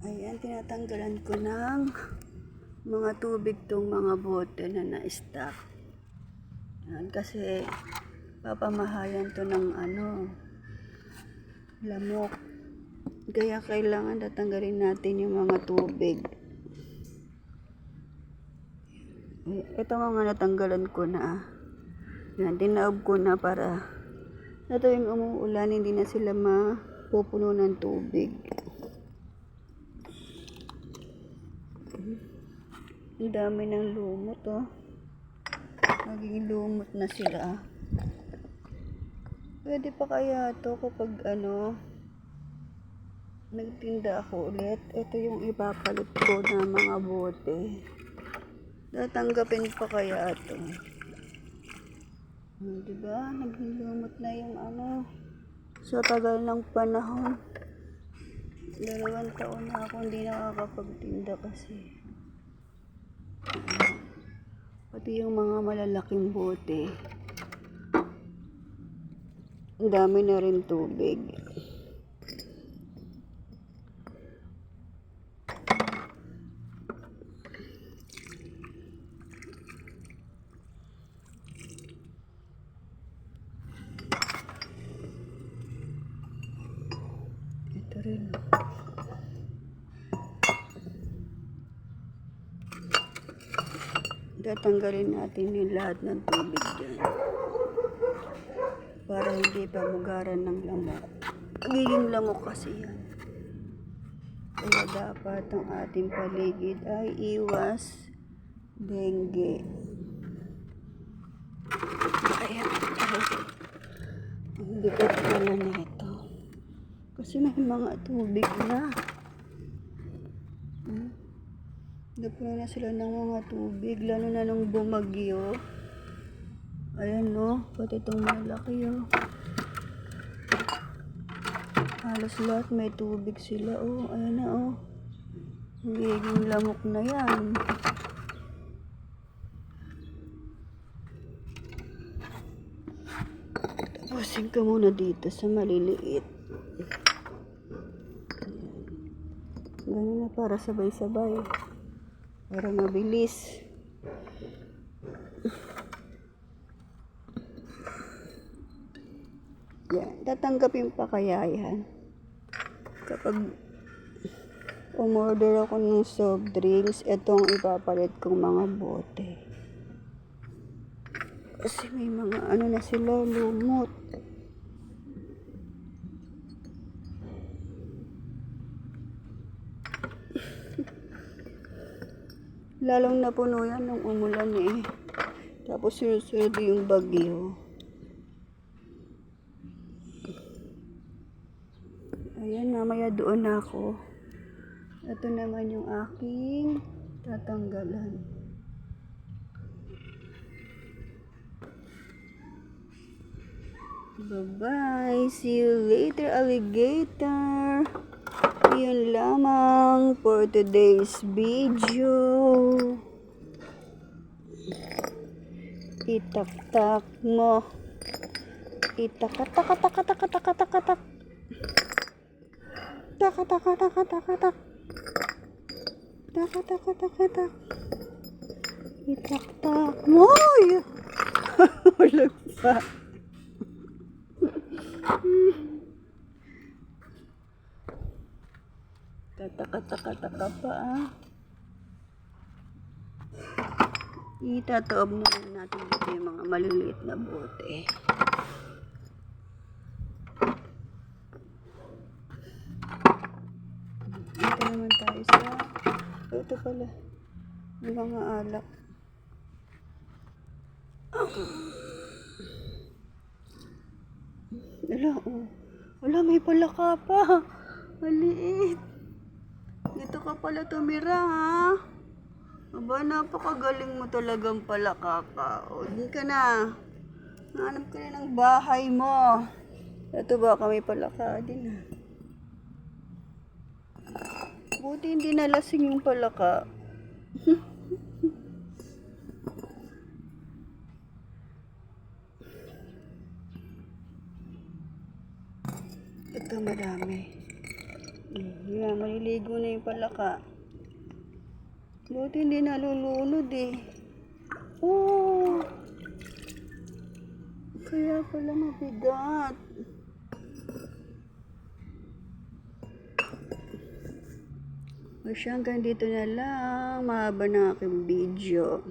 Ayan, tinatanggalan ko ng mga tubig tong mga bote na na-stock. Ayan, kasi papamahayan to ng lamok. Kaya kailangan tatanggalin natin yung mga tubig. Ito mga natanggalan ko na. Yan, tinaob ko na para na tuwing umuulan, hindi na sila mapupuno ng tubig. Ang dami ng lumot, oh. Magiging lumot na sila. Pwede pa kaya to kapag nagtinda ako ulit. Ito yung ipapalit ko na mga bote. Tatanggapin pa kaya to. Diba? Naging lumot na yung sa tagal ng panahon. 2 taon na ako hindi nakakapagtinda kasi. Pati yung mga malalaking bote. Ang dami na rin tubig. Ito rin. Tatanggalin natin yung lahat ng tubig dyan. Para hindi pa mugaran ng lamok. Magiging lamok kasi yan. Kaya dapat ang ating paligid ay iwas dengue. Ayan. Hindi ko pala nito. Kasi may mga tubig na. Napuno na sila ng mga tubig. Lalo na nung bumagyo. Ayan, no. Pati itong malaki, oh. Halos lahat may tubig sila, oh. Ayan na, oh. Magiging lamok na yan. Tapusin ka muna dito sa maliliit. Ganun na para sabay-sabay. Para mabilis. Yan. Tatanggapin pa kaya yan. Kapag umorder ako ng soft drinks, itong ipapalit kong mga bote. Kasi may mga na sila, lumot. Lalong napuno yan nung umulan eh. Tapos sunod-sunod yung bagyo. Ayan, mamaya doon ako. Ito naman yung aking tatanggalan. Bye-bye. See you later, alligator. Yun lamang for today's video. Itak-tak mo. Itak-tak-tak-tak-tak-tak-tak-tak. Tak-tak-tak-tak-tak-tak. Tak-tak-tak-tak-tak. Itak-tak mo. Walang pa. Tataka-taka-taka pa, ah. Itatoob na natin dito yung mga maliliit na bote. Dito naman tayo sa ito pala yung mga alak. Wala, oh. Wala, may palaka pa. Maliit. Dito ka pala tumira, ha? Aba, napakagaling mo talagang palaka ka. O, din ka na. Hanap ka na ng bahay mo. Ito ba kami palaka din, ha? Buti hindi nalasing yung palaka. Ito marami. Yan, maliligo na yung palaka. Buti hindi nalulunod eh. Oh! Kaya pala mabigat. O siya, hanggang dito na lang. Mahaba na aking video.